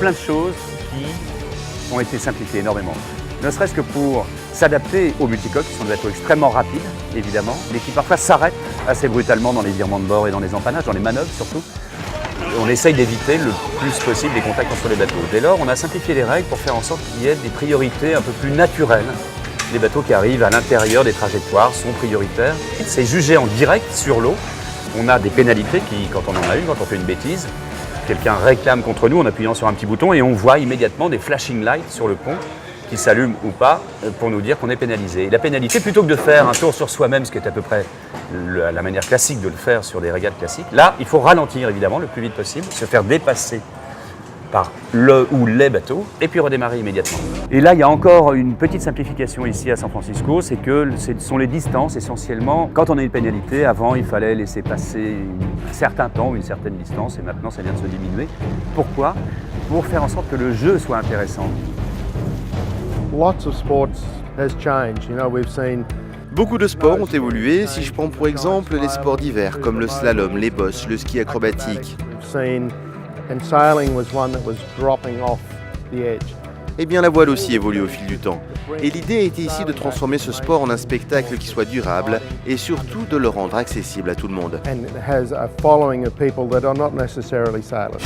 plein de choses qui ont été simplifiées énormément. Ne serait-ce que pour s'adapter aux multicoques, qui sont des bateaux extrêmement rapides, évidemment, mais qui parfois s'arrêtent assez brutalement dans les virements de bord et dans les empannages, dans les manœuvres surtout. On essaye d'éviter le plus possible les contacts entre les bateaux. Dès lors, on a simplifié les règles pour faire en sorte qu'il y ait des priorités un peu plus naturelles. Les bateaux qui arrivent à l'intérieur des trajectoires sont prioritaires. C'est jugé en direct sur l'eau. On a des pénalités qui, quand on en a une, quand on fait une bêtise, quelqu'un réclame contre nous en appuyant sur un petit bouton et on voit immédiatement des flashing lights sur le pont qui s'allument ou pas pour nous dire qu'on est pénalisé. Et la pénalité, plutôt que de faire un tour sur soi-même, ce qui est à peu près la manière classique de le faire sur des régates classiques, là, il faut ralentir évidemment le plus vite possible, se faire dépasser par le ou les bateaux et puis redémarrer immédiatement. Et là, il y a encore une petite simplification ici à San Francisco, c'est que ce sont les distances essentiellement. Quand on a une pénalité, avant, il fallait laisser passer un certain temps, une certaine distance, et maintenant, ça vient de se diminuer. Pourquoi? Pour faire en sorte que le jeu soit intéressant. Lots of sports has changed. You know, we've seen Beaucoup de sports ont évolué, si je prends pour exemple les sports d'hiver comme le slalom, les bosses, le ski acrobatique. we've seen, and sailing was one that was dropping off the edge. Eh bien la voile aussi évolue au fil du temps. Et l'idée a été ici de transformer ce sport en un spectacle qui soit durable et surtout de le rendre accessible à tout le monde. And it has a following of people that are not necessarily sailors.